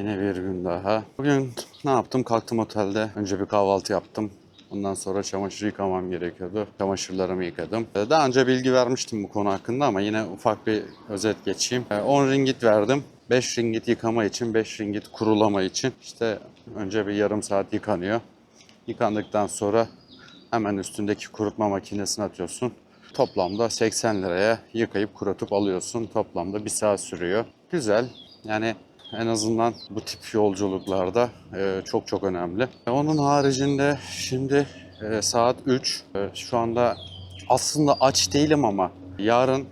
Yeni bir gün daha. Bugün ne yaptım? Kalktım otelde. Önce bir kahvaltı yaptım. Ondan sonra çamaşır yıkamam gerekiyordu. Çamaşırlarımı yıkadım. Daha önce bilgi vermiştim bu konu hakkında ama yine ufak bir özet geçeyim. 10 ringgit verdim. 5 ringgit yıkama için, 5 ringgit kurulama için. İşte önce bir yarım saat yıkanıyor. Yıkandıktan sonra hemen üstündeki kurutma makinesine atıyorsun. Toplamda 80 liraya yıkayıp kurutup alıyorsun. Toplamda 1 saat sürüyor. Güzel. Yani en azından bu tip yolculuklarda çok çok önemli. Onun haricinde şimdi saat 3. Şu anda aslında aç değilim ama yarın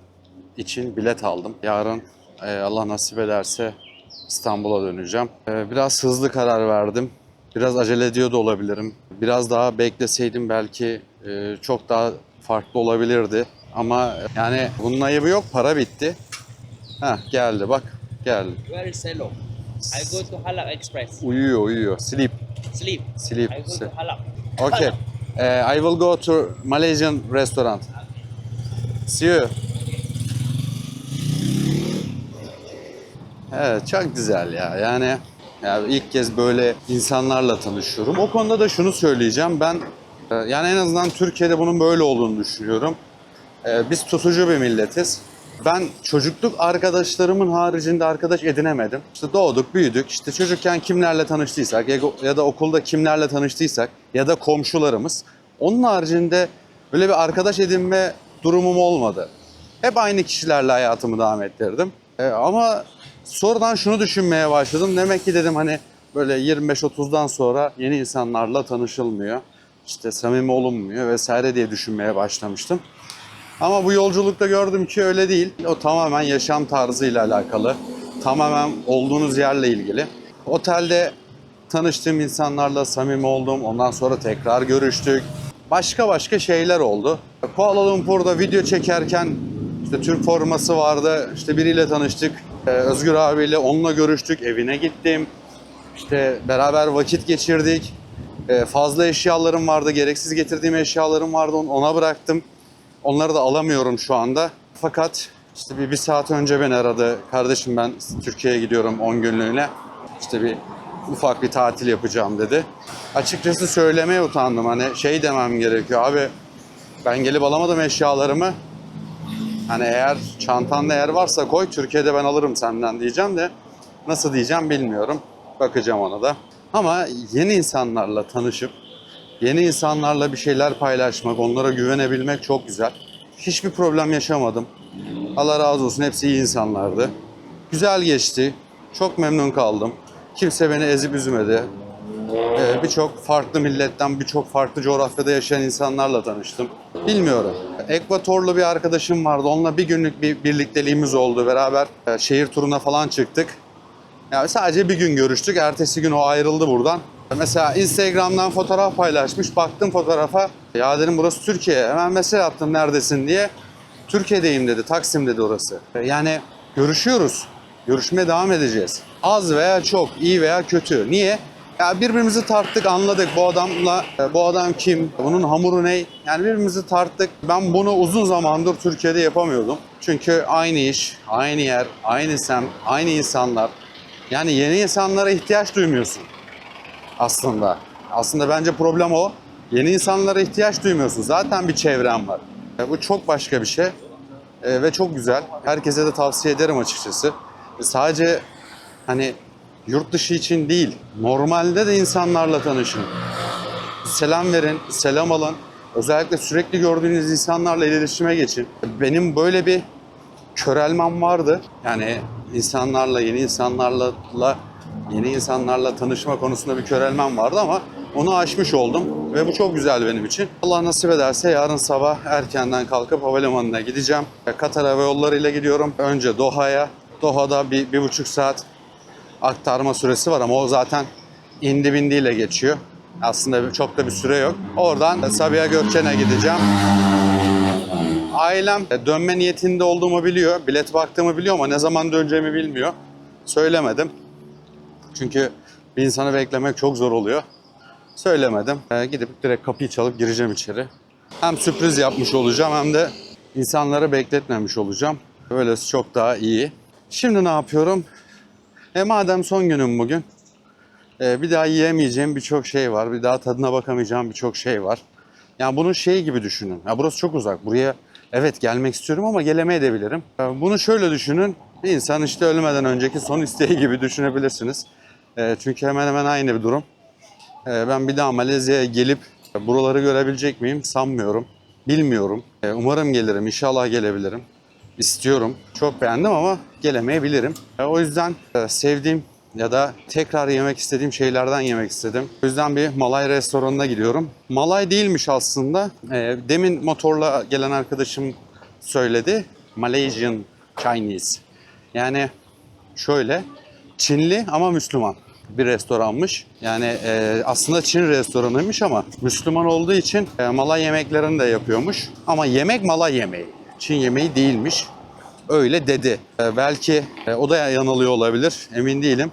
için bilet aldım. Yarın Allah nasip ederse İstanbul'a döneceğim. Biraz hızlı karar verdim. Biraz acele ediyor da olabilirim. Biraz daha bekleseydim belki çok daha farklı olabilirdi. Ama yani bunun ayıbı yok, para bitti. Heh, geldi bak, geldi. Where is Selo? I go to Halak Express. Uyuyor. Sleep. Sleep. Sleep. I go to Halak. Okay. I will go to Malaysian restaurant. See you. Evet, çok güzel ya. Yani ilk kez böyle insanlarla tanışıyorum. O konuda da şunu söyleyeceğim. Ben yani en azından Türkiye'de bunun böyle olduğunu düşünüyorum. Biz tutucu bir milletiz. Ben çocukluk arkadaşlarımın haricinde arkadaş edinemedim. İşte doğduk, büyüdük. İşte çocukken kimlerle tanıştıysak ya da okulda kimlerle tanıştıysak ya da komşularımız. Onun haricinde böyle bir arkadaş edinme durumum olmadı. Hep aynı kişilerle hayatımı devam ettirdim. Ama sonradan şunu düşünmeye başladım. Demek ki dedim hani böyle 25-30'dan sonra yeni insanlarla tanışılmıyor. İşte samimi olunmuyor vesaire diye düşünmeye başlamıştım. Ama bu yolculukta gördüm ki öyle değil. O tamamen yaşam tarzıyla alakalı. Tamamen olduğunuz yerle ilgili. Otelde tanıştığım insanlarla samimi oldum. Ondan sonra tekrar görüştük. Başka şeyler oldu. Kuala Lumpur'da video çekerken işte Türk forması vardı. İşte biriyle tanıştık. Özgür abiyle onunla görüştük. Evine gittim. İşte beraber vakit geçirdik. Fazla eşyalarım vardı. Gereksiz getirdiğim eşyalarım vardı. Ona bıraktım. Onları da alamıyorum şu anda. Fakat işte bir saat önce beni aradı. Kardeşim ben Türkiye'ye gidiyorum 10 günlüğüne. İşte ufak bir tatil yapacağım dedi. Açıkçası söylemeye utandım. Hani şey demem gerekiyor. Abi ben gelip alamadım eşyalarımı. Hani eğer çantanda yer varsa koy, Türkiye'de ben alırım senden diyeceğim de nasıl diyeceğim bilmiyorum. Bakacağım ona da. Ama yeni insanlarla tanışıp yeni insanlarla bir şeyler paylaşmak, onlara güvenebilmek çok güzel. Hiçbir problem yaşamadım. Allah razı olsun, hepsi iyi insanlardı. Güzel geçti. Çok memnun kaldım. Kimse beni ezip üzmedi. Birçok farklı milletten, birçok farklı coğrafyada yaşayan insanlarla tanıştım. Bilmiyorum. Ekvatorlu bir arkadaşım vardı. Onunla bir günlük bir birlikteliğimiz oldu. Beraber şehir turuna falan çıktık. Yani sadece bir gün görüştük. Ertesi gün o ayrıldı buradan. Mesela Instagram'dan fotoğraf paylaşmış. Baktım fotoğrafa. Ya dedim burası Türkiye. Hemen mesaj attım neredesin diye. Türkiye'deyim dedi. Taksim dedi orası. Yani görüşüyoruz. Görüşmeye devam edeceğiz. Az veya çok, iyi veya kötü. Niye? Ya birbirimizi tarttık, anladık bu adam kim, bunun hamuru ne? Yani birbirimizi tarttık. Ben bunu uzun zamandır Türkiye'de yapamıyordum. Çünkü aynı iş, aynı yer, aynı semt, aynı insanlar. Yani yeni insanlara ihtiyaç duymuyorsun aslında. Aslında bence problem o. Yeni insanlara ihtiyaç duymuyorsun. Zaten bir çevren var. Bu çok başka bir şey. Ve çok güzel. Herkese de tavsiye ederim açıkçası. Sadece hani yurt dışı için değil, normalde de insanlarla tanışın. Selam verin, selam alın. Özellikle sürekli gördüğünüz insanlarla iletişime geçin. Benim böyle bir körelmem vardı. Yani yeni insanlarla tanışma konusunda bir körelmem vardı ama onu aşmış oldum ve bu çok güzel benim için. Allah nasip ederse yarın sabah erkenden kalkıp havalimanına gideceğim. Katar Hava Yolları ile gidiyorum. Önce Doha'ya. Doha'da bir buçuk saat aktarma süresi var ama o zaten indi bindiyle geçiyor. Aslında çok da bir süre yok. Oradan Sabiha Gökçen'e gideceğim. Ailem dönme niyetinde olduğumu biliyor. Bilet baktığımı biliyor ama ne zaman döneceğimi bilmiyor. Söylemedim. Çünkü bir insanı beklemek çok zor oluyor. Söylemedim. Gidip direkt kapıyı çalıp gireceğim içeri. Hem sürpriz yapmış olacağım hem de insanları bekletmemiş olacağım. Böylesi çok daha iyi. Şimdi ne yapıyorum? Madem son günüm bugün, bir daha yiyemeyeceğim birçok şey var. Bir daha tadına bakamayacağım birçok şey var. Yani bunu şey gibi düşünün. Ya burası çok uzak. Buraya evet gelmek istiyorum ama gelemeyebilirim. Bunu şöyle düşünün. Bir insan işte ölmeden önceki son isteği gibi düşünebilirsiniz. Çünkü hemen hemen aynı bir durum. Ben bir daha Malezya'ya gelip buraları görebilecek miyim sanmıyorum. Bilmiyorum. Umarım gelirim. İnşallah gelebilirim. İstiyorum. Çok beğendim ama gelemeyebilirim. O yüzden sevdiğim ya da tekrar yemek istediğim şeylerden yemek istedim. O yüzden bir Malay restoranına gidiyorum. Malay değilmiş aslında. Demin motorla gelen arkadaşım söyledi. Malaysian Chinese. Yani şöyle Çinli ama Müslüman bir restoranmış. Yani aslında Çin restoranıymış ama Müslüman olduğu için Malay yemeklerini de yapıyormuş. Ama yemek Malay yemeği. Çin yemeği değilmiş. Öyle dedi. Belki o da yanılıyor olabilir. Emin değilim.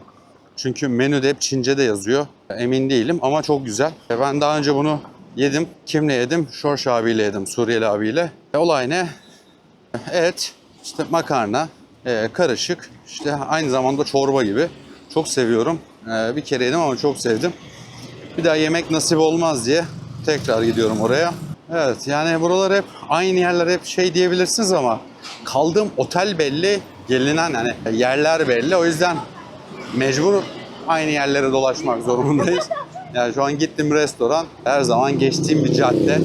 Çünkü menüde hep Çince'de yazıyor. Emin değilim ama çok güzel. Ben daha önce bunu yedim. Kimle yedim? Şorş abiyle yedim. Suriyeli abiyle. Olay ne? Et, işte makarna, karışık. İşte aynı zamanda çorba gibi. Çok seviyorum. Bir kere yedim ama çok sevdim. Bir daha yemek nasip olmaz diye tekrar gidiyorum oraya. Evet yani buralar hep aynı yerler, hep şey diyebilirsiniz ama kaldığım otel belli, gelinen hani yerler belli. O yüzden mecbur aynı yerlere dolaşmak zorundayız. Yani şu an gittiğim restoran her zaman geçtiğim bir cadde.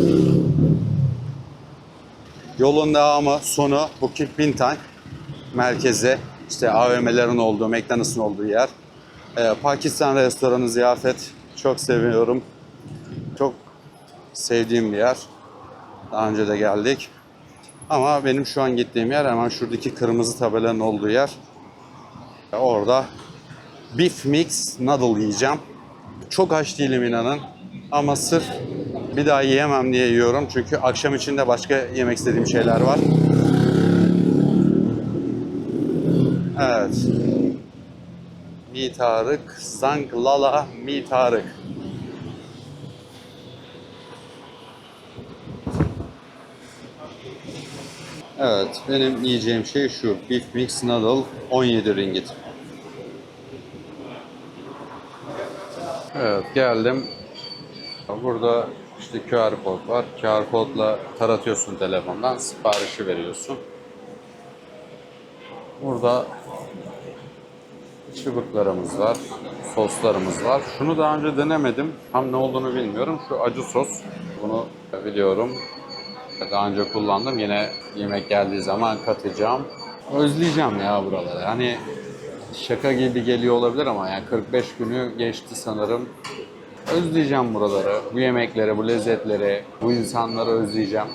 Yolun devamı, sonu Bukit Bintang merkezi. İşte AVM'lerin olduğu, McDonald's'ın olduğu yer. Pakistan restoranı ziyafet çok seviyorum. Çok sevdiğim bir yer. Daha önce de geldik. Ama benim şu an gittiğim yer hemen şuradaki kırmızı tabelanın olduğu yer. Orada beef mix noodle yiyeceğim. Çok aç değilim inanın. Ama sırf bir daha yiyemem diye yiyorum. Çünkü akşam için de başka yemek istediğim şeyler var. Evet. Mi Tarık, Zang Lala Mi Tarık. Evet, benim yiyeceğim şey şu. Beef Mix Noodle 17 ringgit. Evet, geldim. Burada işte QR kod var. QR kodla taratıyorsun telefondan, siparişi veriyorsun. Burada çıbıklarımız var, soslarımız var. Şunu daha önce denemedim. Tam ne olduğunu bilmiyorum. Şu acı sos. Bunu biliyorum. Daha önce kullandım. Yine yemek geldiği zaman katacağım. Özleyeceğim ya buraları. Hani şaka gibi geliyor olabilir ama yani 45 günü geçti sanırım. Özleyeceğim buraları, bu yemekleri, bu lezzetleri, bu insanları özleyeceğim.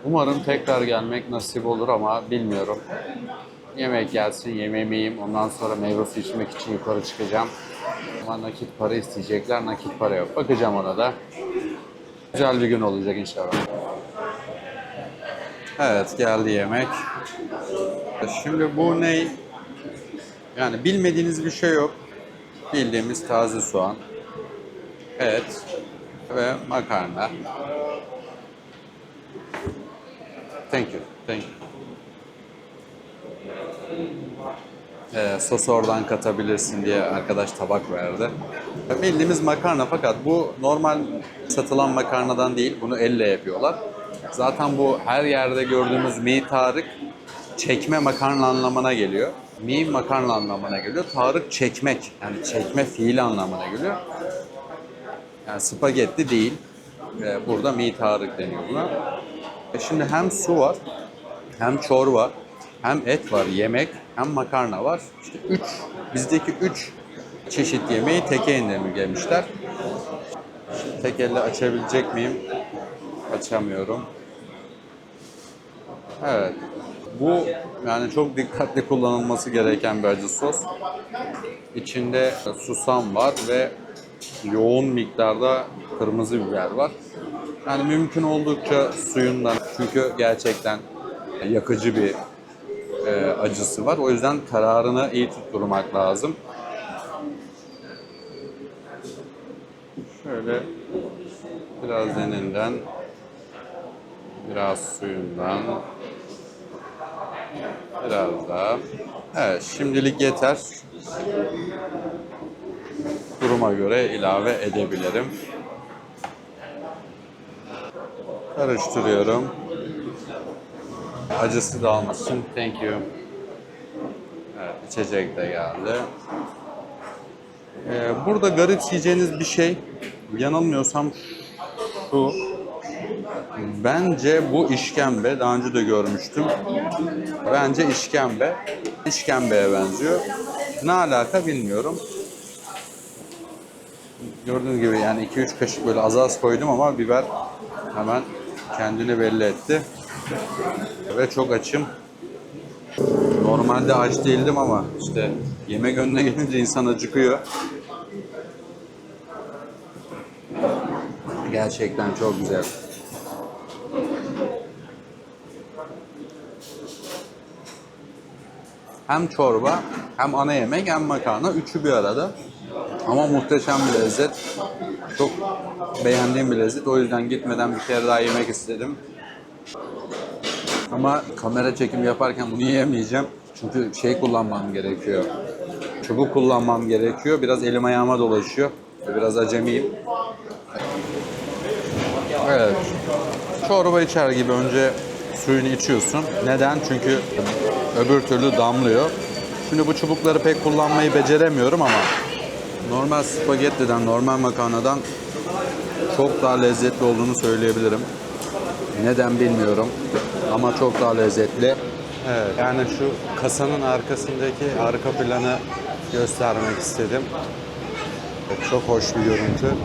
Umarım tekrar gelmek nasip olur ama bilmiyorum. Yemek gelsin, yemeğimi yiyeyim. Ondan sonra meyve suyu içmek için yukarı çıkacağım. Ama nakit para isteyecekler, nakit para yok. Bakacağım ona da. Güzel bir gün olacak inşallah. Evet, geldi yemek. Şimdi bu ne? Yani bilmediğiniz bir şey yok. Bildiğimiz taze soğan, et ve makarna. Thank you. Thank you. Sosu oradan katabilirsin diye arkadaş tabak verdi. Bildiğimiz makarna fakat bu normal satılan makarnadan değil. Bunu elle yapıyorlar. Zaten bu her yerde gördüğümüz mi Tarık çekme makarna anlamına geliyor. Mi makarna anlamına geliyor. Tarık çekmek. Yani çekme fiil anlamına geliyor. Yani spagetti değil. Burada mi Tarık deniyor buna. Şimdi hem su var, hem çorba, hem et var, yemek, hem makarna var. İşte bizdeki 3 çeşit yemeği teke indirgemişler. Tek elle açabilecek miyim? Açamıyorum. Evet. Bu yani çok dikkatli kullanılması gereken bir acı sos. İçinde susam var ve yoğun miktarda kırmızı biber var. Yani mümkün oldukça suyundan, çünkü gerçekten yakıcı bir acısı var. O yüzden kararını iyi tutturmak lazım. Şöyle biraz deninden, biraz suyundan. Biraz daha. Evet, şimdilik yeter. Duruma göre ilave edebilirim. Karıştırıyorum. Acısı da almasın. Thank you. Evet, içecek de geldi. Burada garipseyeceğiniz bir şey, yanılmıyorsam şu. Bence bu işkembe. Daha önce de görmüştüm. Bence işkembe. İşkembeye benziyor. Ne alaka bilmiyorum. Gördüğünüz gibi yani 2-3 kaşık böyle az koydum ama biber hemen kendini belli etti. Ve çok açım. Normalde aç değildim ama işte yemek önüne gelince insan acıkıyor. Gerçekten çok güzel. Hem çorba, hem ana yemek, hem makarna. Üçü bir arada. Ama muhteşem bir lezzet. Çok beğendiğim bir lezzet. O yüzden gitmeden bir kere daha yemek istedim. Ama kamera çekimi yaparken bunu yiyemeyeceğim. Çünkü şey kullanmam gerekiyor. Çubuk kullanmam gerekiyor. Biraz elim ayağıma dolaşıyor. Biraz acemiyim. Evet. Çorba içer gibi önce suyunu içiyorsun. Neden? Çünkü öbür türlü damlıyor. Şimdi bu çubukları pek kullanmayı beceremiyorum ama normal spagettiden, normal makarnadan çok daha lezzetli olduğunu söyleyebilirim. Neden bilmiyorum ama çok daha lezzetli. Evet, yani şu kasanın arkasındaki arka planı göstermek istedim. Çok hoş bir görüntü.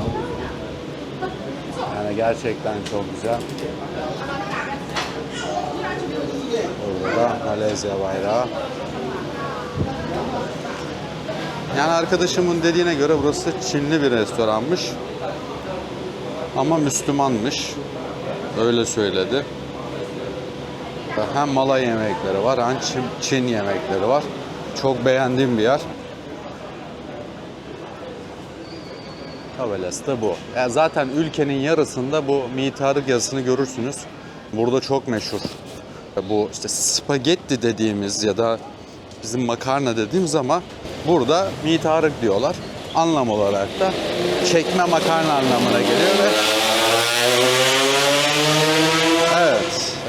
Yani gerçekten çok güzel. Burada Malezya bayrağı. Yani arkadaşımın dediğine göre burası Çinli bir restoranmış. Ama Müslümanmış. Öyle söyledi. Hem Malay yemekleri var, hem Çin yemekleri var. Çok beğendiğim bir yer. Tabelası da bu. Yani zaten ülkenin yarısında bu Mi Tarık yazısını görürsünüz. Burada çok meşhur. Bu işte spagetti dediğimiz ya da bizim makarna dediğimiz ama burada Mi Tarık diyorlar. Anlam olarak da çekme makarna anlamına geliyor ve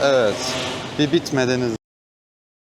evet, bir bitmediniz